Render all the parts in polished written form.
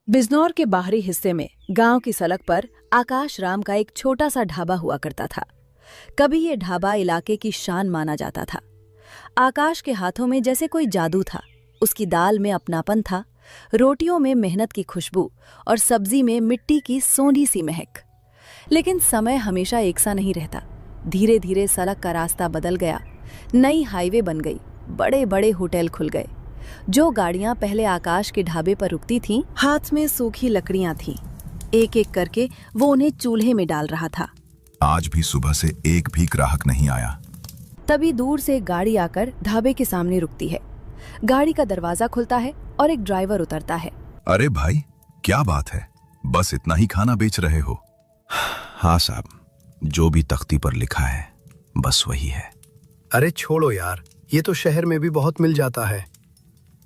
बिजनौर के बाहरी हिस्से में गांव की सड़क पर आकाश राम का एक छोटा सा ढाबा हुआ करता था। कभी ये ढाबा इलाके की शान माना जाता था। आकाश के हाथों में जैसे कोई जादू था। उसकी दाल में अपनापन था, रोटियों में मेहनत की खुशबू और सब्जी में मिट्टी की सोंधी सी महक। लेकिन समय हमेशा एक सा नहीं रहता। धीरे धीरे सड़क का रास्ता बदल गया, नई हाईवे बन गई, बड़े बड़े होटल खुल गए। जो गाड़ियां पहले आकाश के ढाबे पर रुकती थीं, हाथ में सूखी लकड़ियां थीं। एक एक करके वो उन्हें चूल्हे में डाल रहा था। आज भी सुबह से एक भी ग्राहक नहीं आया। तभी दूर से एक गाड़ी आकर ढाबे के सामने रुकती है। गाड़ी का दरवाजा खुलता है और एक ड्राइवर उतरता है। अरे भाई, क्या बात है? बस इतना ही खाना बेच रहे हो? हाँ साहब, जो भी तख्ती पर लिखा है बस वही है। अरे छोड़ो यार, ये तो शहर में भी बहुत मिल जाता है।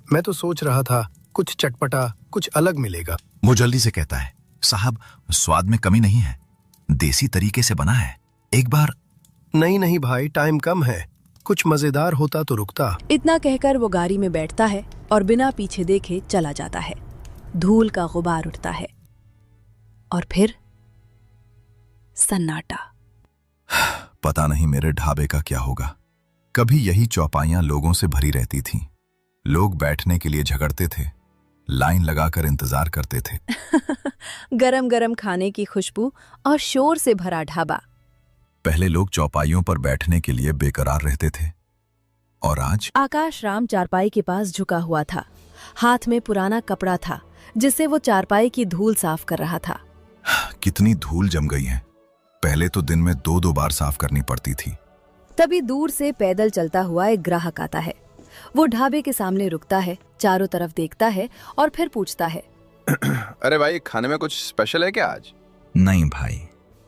मैं तो सोच रहा था कुछ चटपटा, कुछ अलग मिलेगा। वो जल्दी से कहता है, साहब स्वाद में कमी नहीं है, देसी तरीके से बना है, एक बार। नहीं नहीं भाई, टाइम कम है, कुछ मजेदार होता तो रुकता। इतना कहकर वो गाड़ी में बैठता है और बिना पीछे देखे चला जाता है। धूल का गुबार उठता है और फिर सन्नाटा। पता नहीं मेरे ढाबे का क्या होगा। कभी यही चौपाइयां लोगों से भरी रहती थीं। लोग बैठने के लिए झगड़ते थे, लाइन लगाकर इंतजार करते थे। गरम गरम खाने की खुशबू और शोर से भरा ढाबा। पहले लोग चौपाइयों पर बैठने के लिए बेकरार रहते थे, और आज आकाश राम चारपाई के पास झुका हुआ था। हाथ में पुराना कपड़ा था जिससे वो चारपाई की धूल साफ कर रहा था। कितनी धूल जम गई है। पहले तो दिन में 2-2 बार साफ करनी पड़ती थी। तभी दूर से पैदल चलता हुआ एक ग्राहक आता है। वो ढाबे के सामने रुकता है, चारों तरफ देखता है और फिर पूछता है, अरे भाई, खाने में कुछ स्पेशल है क्या आज? नहीं भाई,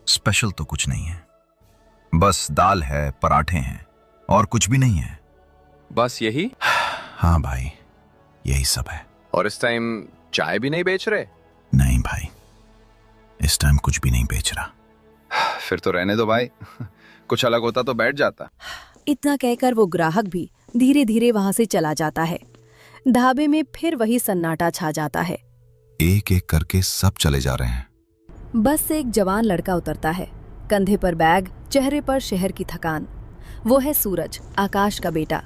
स्पेशल तो कुछ नहीं है, बस दाल है, पराठे हैं और कुछ भी नहीं है। बस यही? हाँ भाई, यही सब है। और इस टाइम चाय भी नहीं बेच रहे? नहीं भाई, इस टाइम कुछ भी नहीं बेच रहा। फिर तो रहने दो भाई, कुछ अलग होता तो बैठ जाता। इतना कहकर वो ग्राहक भी धीरे धीरे वहां से चला जाता है। ढाबे में फिर वही सन्नाटा छा जाता है। एक एक करके सब चले जा रहे हैं। बस से एक जवान लड़का उतरता है, कंधे पर बैग, चेहरे पर शहर की थकान। वो है सूरज, आकाश का बेटा।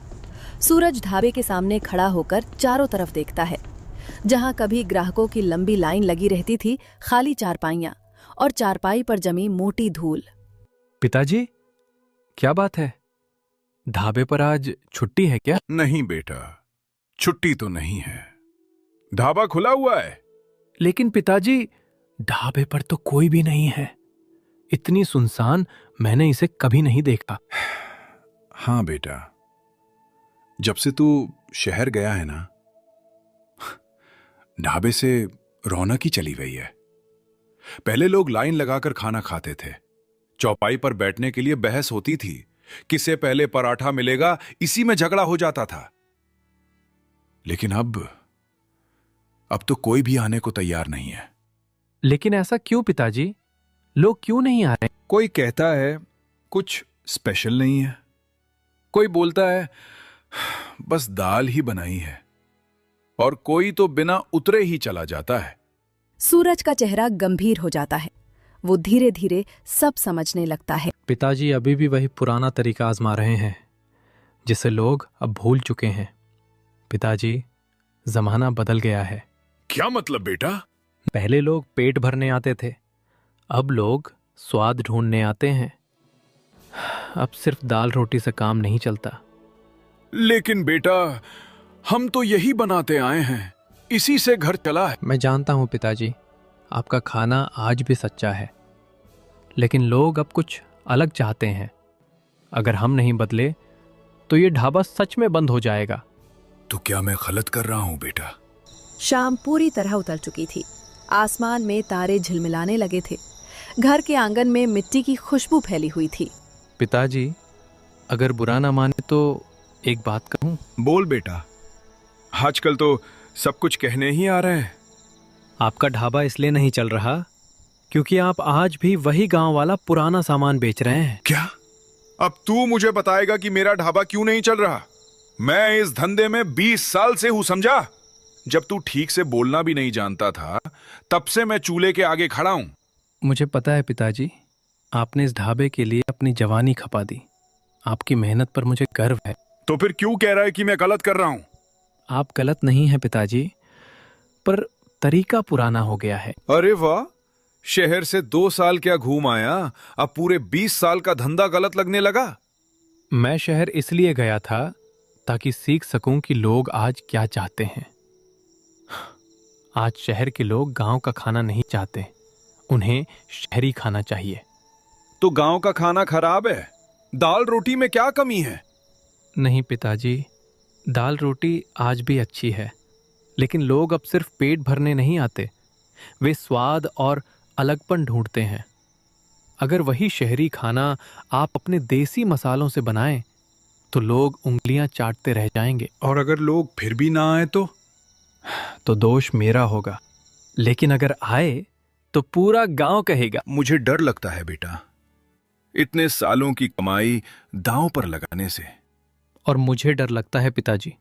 सूरज ढाबे के सामने खड़ा होकर चारों तरफ देखता है। जहां कभी ग्राहकों की लंबी लाइन लगी रहती थी, खाली चारपाइयां और चारपाई पर जमी मोटी धूल। पिताजी, क्या बात है? ढाबे पर आज छुट्टी है क्या? नहीं बेटा, छुट्टी तो नहीं है, ढाबा खुला हुआ है। लेकिन पिताजी, ढाबे पर तो कोई भी नहीं है। इतनी सुनसान मैंने इसे कभी नहीं देखा। हाँ बेटा, जब से तू शहर गया है ना, ढाबे से रौनक ही चली गई है। पहले लोग लाइन लगाकर खाना खाते थे, चौपाई पर बैठने के लिए बहस होती थी, किसे पहले पराठा मिलेगा, इसी में झगड़ा हो जाता था। लेकिन अब तो कोई भी आने को तैयार नहीं है। लेकिन ऐसा क्यों पिताजी? लोग क्यों नहीं आ रहे? कोई कहता है कुछ स्पेशल नहीं है, कोई बोलता है बस दाल ही बनाई है, और कोई तो बिना उतरे ही चला जाता है। सूरज का चेहरा गंभीर हो जाता है। वो धीरे धीरे सब समझने लगता है। पिताजी अभी भी वही पुराना तरीका आजमा रहे हैं जिसे लोग अब भूल चुके हैं। पिताजी, जमाना बदल गया है। क्या मतलब बेटा? पहले लोग पेट भरने आते थे, अब लोग स्वाद ढूंढने आते हैं। अब सिर्फ दाल रोटी से काम नहीं चलता। लेकिन बेटा, हम तो यही बनाते आए हैं, इसी से घर चला है। मैं जानता हूं पिताजी, आपका खाना आज भी सच्चा है, लेकिन लोग अब कुछ अलग चाहते हैं। अगर हम नहीं बदले तो ये ढाबा सच में बंद हो जाएगा। तो क्या मैं गलत कर रहा हूं बेटा? शाम पूरी तरह उतर चुकी थी। आसमान में तारे झिलमिलाने लगे थे। घर के आंगन में मिट्टी की खुशबू फैली हुई थी। पिताजी, अगर बुरा ना माने तो एक बात कहूं? बोल बेटा, आजकल तो सब कुछ कहने ही आ रहे हैं। आपका ढाबा इसलिए नहीं चल रहा क्योंकि आप आज भी वही गांव वाला पुराना सामान बेच रहे हैं। क्या? अब तू मुझे बताएगा कि मेरा ढाबा क्यों नहीं चल रहा? मैं इस धंधे में 20 साल से हूं, समझा? जब तू ठीक से बोलना भी नहीं जानता था, तब से मैं चूल्हे के आगे खड़ा हूं। मुझे पता है पिताजी, आपने इस ढाबे के लिए अपनी जवानी खपा दी। आपकी मेहनत पर मुझे गर्व है। तो फिर क्यों कह रहा है कि मैं गलत कर रहा हूं? आप गलत नहीं हैं पिताजी, पर तरीका पुराना हो गया है। अरे वाह, शहर से 2 साल क्या घूम आया, अब पूरे 20 साल का धंधा गलत लगने लगा। मैं शहर इसलिए गया था ताकि सीख सकूं कि लोग आज क्या चाहते हैं। आज शहर के लोग गांव का खाना नहीं चाहते, उन्हें शहरी खाना चाहिए। तो गांव का खाना खराब है? दाल रोटी में क्या कमी है? नहीं पिताजी, दाल रोटी आज भी अच्छी है, लेकिन लोग अब सिर्फ पेट भरने नहीं आते, वे स्वाद और अलगपन ढूंढते हैं। अगर वही शहरी खाना आप अपने देसी मसालों से बनाएं तो लोग उंगलियां चाटते रह जाएंगे। और अगर लोग फिर भी ना आए तो दोष मेरा होगा, लेकिन अगर आए तो पूरा गांव कहेगा। मुझे डर लगता है बेटा, इतने सालों की कमाई दांव पर लगाने से। और मुझे डर लगता है पिताजी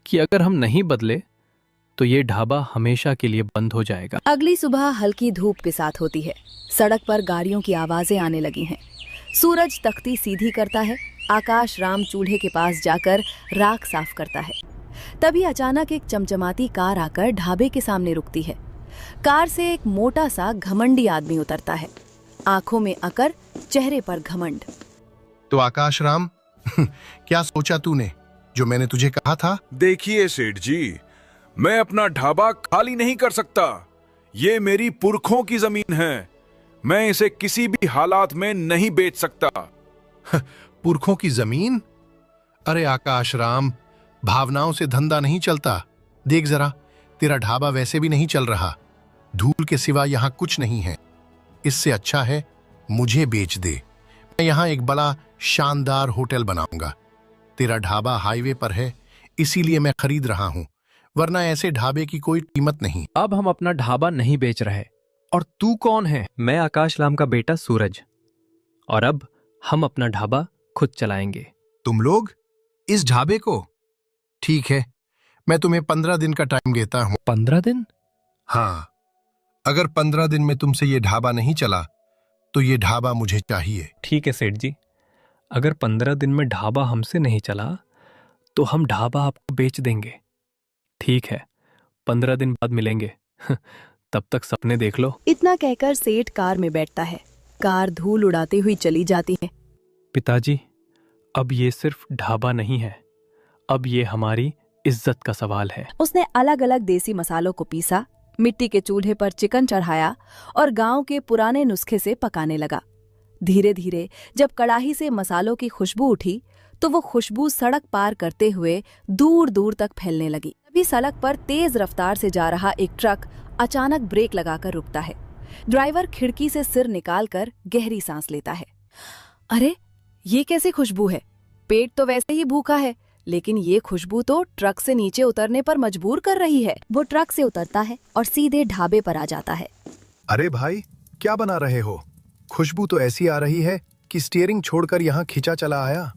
कि अगर हम नहीं बदले तो ये ढाबा हमेशा के लिए बंद हो जाएगा। अगली सुबह हल्की धूप के साथ होती है। सड़क पर गाड़ियों की आवाजें आने लगी हैं। सूरज तख्ती सीधी करता है। आकाश राम चूल्हे के पास जाकर राख साफ करता है। तभी अचानक एक चमचमाती कार आकर ढाबे के सामने रुकती है। कार से एक मोटा सा घमंडी आदमी उतरता है, आंखों में अकर, चेहरे पर घमंड। तो आकाश राम, क्या सोचा तूने जो मैंने तुझे कहा था? देखिए सेठ जी, मैं अपना ढाबा खाली नहीं कर सकता। ये मेरी पुरखों की जमीन है, मैं इसे किसी भी हालात में नहीं बेच सकता। पुरखों की जमीन? अरे आकाश राम, भावनाओं से धंधा नहीं चलता। देख जरा, तेरा ढाबा वैसे भी नहीं चल रहा, धूल के सिवा यहाँ कुछ नहीं है। इससे अच्छा है मुझे बेच दे, मैं यहाँ एक बड़ा शानदार होटल बनाऊंगा। तेरा ढाबा हाईवे पर है, इसीलिए मैं खरीद रहा हूँ, वरना ऐसे ढाबे की कोई कीमत नहीं। अब हम अपना ढाबा नहीं बेच रहे। और तू कौन है? मैं आकाश राम का बेटा सूरज, और अब हम अपना ढाबा खुद चलाएंगे। तुम लोग इस ढाबे को? ठीक है, मैं तुम्हें 15 दिन का टाइम देता हूँ। 15 दिन? हाँ, अगर 15 दिन में तुमसे ये ढाबा नहीं चला तो ये ढाबा मुझे चाहिए। ठीक है सेठ जी, अगर 15 दिन में ढाबा हमसे नहीं चला तो हम ढाबा आपको बेच देंगे। ठीक है, 15 दिन बाद मिलेंगे। तब तक सपने देख लो। इतना कहकर सेठ कार में बैठता है। कार धूल उड़ाते हुई चली जाती है। पिताजी, अब ये सिर्फ ढाबा नहीं है, अब ये हमारी इज्जत का सवाल है। उसने अलग अलग देसी मसालों को पीसा, मिट्टी के चूल्हे पर चिकन चढ़ाया और गांव के पुराने नुस्खे से पकाने लगा। धीरे धीरे जब कड़ाही से मसालों की खुशबू उठी तो वो खुशबू सड़क पार करते हुए दूर दूर तक फैलने लगी। तभी सड़क पर तेज रफ्तार से जा रहा एक ट्रक अचानक ब्रेक लगाकर रुकता है। ड्राइवर खिड़की से सिर निकालकर गहरी सांस लेता है। अरे, ये कैसी खुशबू है? पेट तो वैसे ही भूखा है, लेकिन ये खुशबू तो ट्रक से नीचे उतरने पर मजबूर कर रही है। वो ट्रक से उतरता है और सीधे ढाबे पर आ जाता है। अरे भाई, क्या बना रहे हो? खुशबू तो ऐसी आ रही है कि स्टीयरिंग छोड़कर यहाँ खींचा चला आया।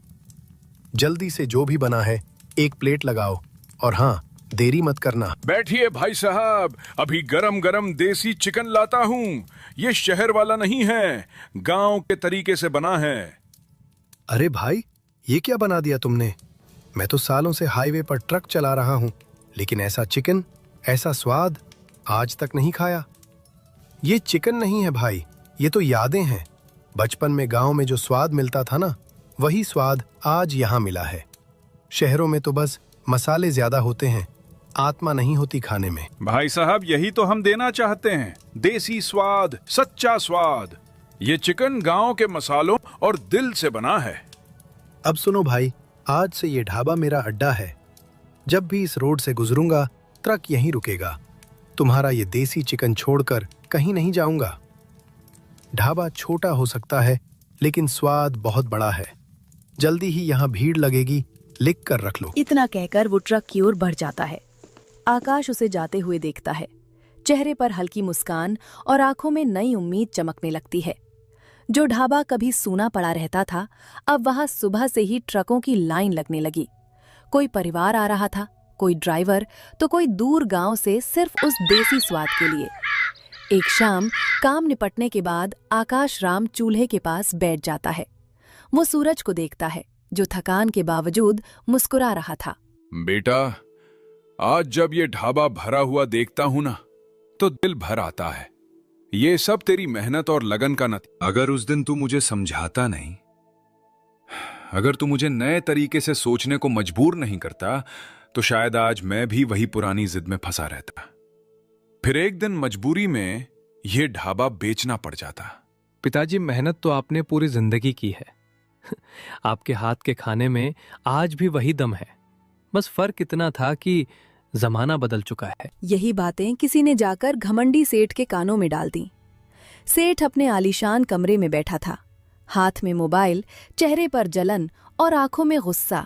जल्दी से जो भी बना है एक प्लेट लगाओ, और हाँ, देरी मत करना। बैठिए भाई साहब, अभी गरम गरम देसी चिकन लाता हूँ। ये शहर वाला नहीं है, गांव के तरीके से बना है। अरे भाई, ये क्या बना दिया तुमने? मैं तो सालों से हाईवे पर ट्रक चला रहा हूँ, लेकिन ऐसा चिकन, ऐसा स्वाद आज तक नहीं खाया। ये चिकन नहीं है भाई, ये तो यादें हैं। बचपन में गांव में जो स्वाद मिलता था ना, वही स्वाद आज यहाँ मिला है। शहरों में तो बस मसाले ज्यादा होते हैं, आत्मा नहीं होती खाने में। भाई साहब, यही तो हम देना चाहते हैं, देसी स्वाद, सच्चा स्वाद। ये चिकन गांव के मसालों और दिल से बना है। अब सुनो भाई, आज से ये ढाबा मेरा अड्डा है। जब भी इस रोड से गुजरूंगा, ट्रक यहीं रुकेगा। तुम्हारा ये देसी चिकन छोड़कर कहीं नहीं जाऊंगा। ढाबा छोटा हो सकता है, लेकिन स्वाद बहुत बड़ा है। जल्दी ही यहाँ भीड़ लगेगी, लिख कर रख लो। इतना कहकर वो ट्रक की ओर बढ़ जाता है। आकाश उसे जाते हुए देखता है। चेहरे पर हल्की मुस्कान और आंखों में नई उम्मीद चमकने लगती है। जो ढाबा कभी सूना पड़ा रहता था, अब वहां सुबह से ही ट्रकों की लाइन लगने लगी। कोई परिवार आ रहा था, कोई ड्राइवर तो कोई दूर गांव से सिर्फ उस देसी स्वाद के लिए। एक शाम काम निपटने के बाद आकाश राम चूल्हे के पास बैठ जाता है। वो सूरज को देखता है जो थकान के बावजूद मुस्कुरा रहा था। बेटा, आज जब ये ढाबा भरा हुआ देखता हूं ना, तो दिल भर आता है। ये सब तेरी मेहनत और लगन का नतीजा। अगर उस दिन तू मुझे समझाता नहीं, अगर तू मुझे नए तरीके से सोचने को मजबूर नहीं करता, तो शायद आज मैं भी वही पुरानी जिद में फंसा रहता। फिर एक दिन मजबूरी में यह ढाबा बेचना पड़ जाता। पिताजी, मेहनत तो आपने पूरी जिंदगी की है। आपके हाथ के खाने में आज भी वही दम है, बस फर्क इतना था कि जमाना बदल चुका है। यही बातें किसी ने जाकर घमंडी सेठ के कानों में डाल दी। सेठ अपने आलीशान कमरे में बैठा था, हाथ में मोबाइल, चेहरे पर जलन और आंखों में गुस्सा।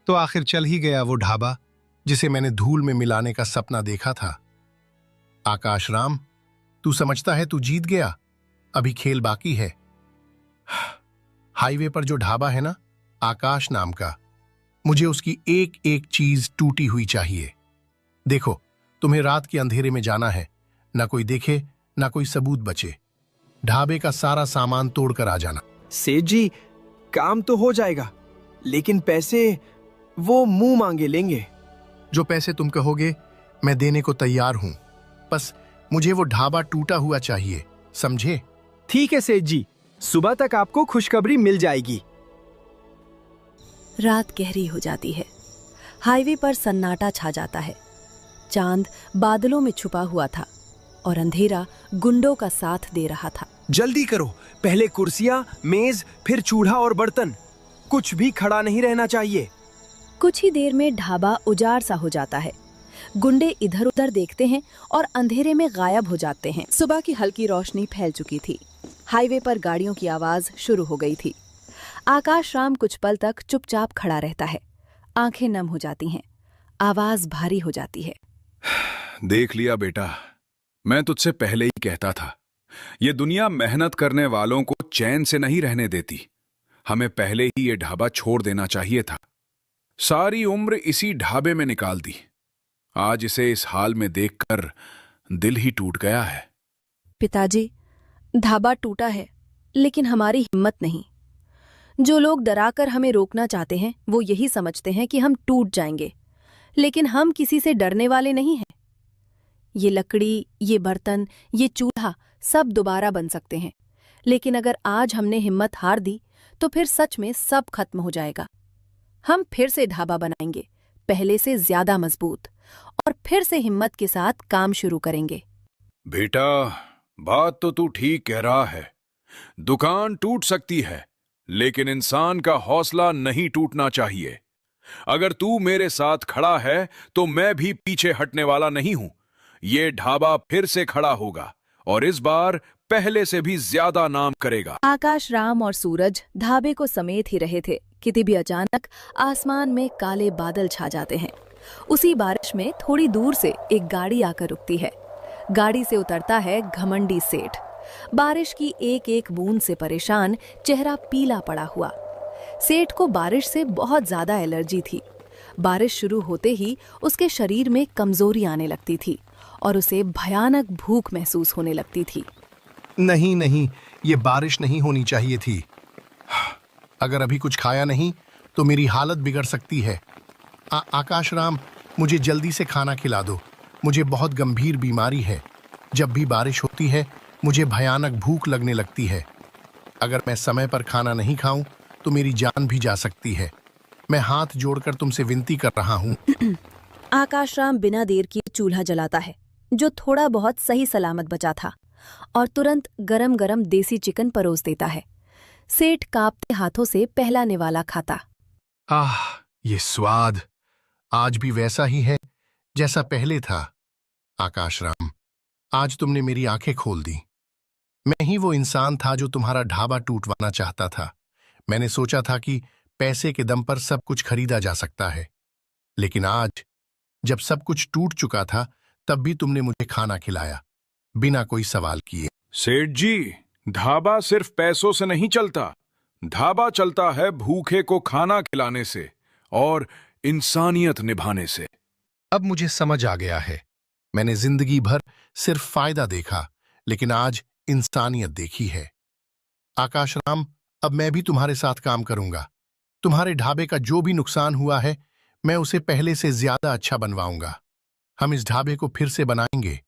तो आखिर चल ही गया वो ढाबा जिसे मैंने धूल में मिलाने का सपना देखा था। आकाश राम, तू समझता है तू जीत गया, अभी खेल बाकी है। हाईवे पर जो ढाबा है ना, आकाश नाम का, मुझे उसकी एक एक चीज टूटी हुई चाहिए। देखो, तुम्हें रात के अंधेरे में जाना है, ना कोई देखे ना कोई सबूत बचे। ढाबे का सारा सामान तोड़कर आ जाना। सेठ जी, काम तो हो जाएगा, लेकिन पैसे वो मुंह मांगे लेंगे। जो पैसे तुम कहोगे मैं देने को तैयार हूं, बस मुझे वो ढाबा टूटा हुआ चाहिए, समझे? ठीक है सेठ जी, सुबह तक आपको खुशखबरी मिल जाएगी। रात गहरी हो जाती है। हाईवे पर सन्नाटा छा जाता है। चांद बादलों में छुपा हुआ था और अंधेरा गुंडों का साथ दे रहा था। जल्दी करो, पहले कुर्सियां, मेज, फिर चूल्हा और बर्तन। कुछ भी खड़ा नहीं रहना चाहिए। कुछ ही देर में ढाबा उजाड़ सा हो जाता है। गुंडे इधर उधर देखते हैं और अंधेरे में गायब हो जाते हैं। सुबह की हल्की रोशनी फैल चुकी थी। हाईवे पर गाड़ियों की आवाज शुरू हो गई थी। आकाश राम कुछ पल तक चुपचाप खड़ा रहता है। आंखें नम हो जाती हैं, आवाज भारी हो जाती है। देख लिया बेटा, मैं तुझसे पहले ही कहता था, ये दुनिया मेहनत करने वालों को चैन से नहीं रहने देती। हमें पहले ही ये ढाबा छोड़ देना चाहिए था। सारी उम्र इसी ढाबे में निकाल दी। आज इसे इस हाल में देखकर दिल ही टूट गया है। पिताजी, ढाबा टूटा है, लेकिन हमारी हिम्मत नहीं। जो लोग डराकर हमें रोकना चाहते हैं, वो यही समझते हैं कि हम टूट जाएंगे, लेकिन हम किसी से डरने वाले नहीं हैं। ये लकड़ी, ये बर्तन, ये चूल्हा सब दोबारा बन सकते हैं, लेकिन अगर आज हमने हिम्मत हार दी तो फिर सच में सब खत्म हो जाएगा। हम फिर से ढाबा बनाएंगे, पहले से ज्यादा मजबूत, और फिर से हिम्मत के साथ काम शुरू करेंगे। बेटा, बात तो तू ठीक कह रहा है। दुकान टूट सकती है, लेकिन इंसान का हौसला नहीं टूटना चाहिए। अगर तू मेरे साथ खड़ा है तो मैं भी पीछे हटने वाला नहीं हूं। ये ढाबा फिर से खड़ा होगा और इस बार पहले से भी ज्यादा नाम करेगा। आकाश राम और सूरज ढाबे को समेत ही रहे थे कि तभी अचानक आसमान में काले बादल छा जाते हैं। उसी बारिश में थोड़ी दूर से एक गाड़ी आकर रुकती है। गाड़ी से उतरता है घमंडी सेठ। बारिश की एक एक बूंद से परेशान, चेहरा पीला पड़ा हुआ। सेठ को बारिश से बहुत ज्यादा एलर्जी थी। बारिश शुरू होते ही उसके शरीर में कमजोरी आने लगती थी और उसे भयानक भूख महसूस होने लगती थी। नहीं नहीं, ये बारिश नहीं होनी चाहिए थी। अगर अभी कुछ खाया नहीं तो मेरी हालत बिगड़ सकती है। आकाश राम, मुझे जल्दी से खाना खिला दो। मुझे बहुत गंभीर बीमारी है। जब भी बारिश होती है मुझे भयानक भूख लगने लगती है। अगर मैं समय पर खाना नहीं खाऊं तो मेरी जान भी जा सकती है। मैं हाथ जोड़कर तुमसे विनती कर रहा हूं। आकाश राम बिना देर किए चूल्हा जलाता है, जो थोड़ा बहुत सही सलामत बचा था, और तुरंत गरम गरम देसी चिकन परोस देता है। सेठ कांपते हाथों से पहला निवाला खाता। आह, ये स्वाद आज भी वैसा ही है जैसा पहले था। आकाश राम, आज तुमने मेरी आंखें खोल दी। मैं ही वो इंसान था जो तुम्हारा ढाबा टूटवाना चाहता था। मैंने सोचा था कि पैसे के दम पर सब कुछ खरीदा जा सकता है, लेकिन आज जब सब कुछ टूट चुका था तब भी तुमने मुझे खाना खिलाया बिना कोई सवाल किए। सेठ जी, ढाबा सिर्फ पैसों से नहीं चलता। ढाबा चलता है भूखे को खाना खिलाने से और इंसानियत निभाने से। अब मुझे समझ आ गया है। मैंने जिंदगी भर सिर्फ फायदा देखा, लेकिन आज इंसानियत देखी है। आकाश राम, अब मैं भी तुम्हारे साथ काम करूंगा। तुम्हारे ढाबे का जो भी नुकसान हुआ है, मैं उसे पहले से ज्यादा अच्छा बनवाऊंगा। हम इस ढाबे को फिर से बनाएंगे,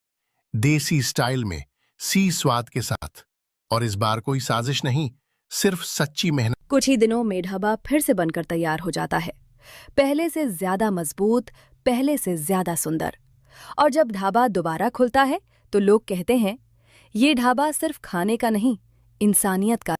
देसी स्टाइल में, सी स्वाद के साथ। और इस बार कोई साजिश नहीं, सिर्फ सच्ची मेहनत। कुछ ही दिनों में ढाबा फिर से बनकर तैयार हो जाता है, पहले से ज्यादा मजबूत, पहले से ज्यादा सुंदर। और जब ढाबा दोबारा खुलता है तो लोग कहते हैं, ये ढाबा सिर्फ खाने का नहीं, इंसानियत का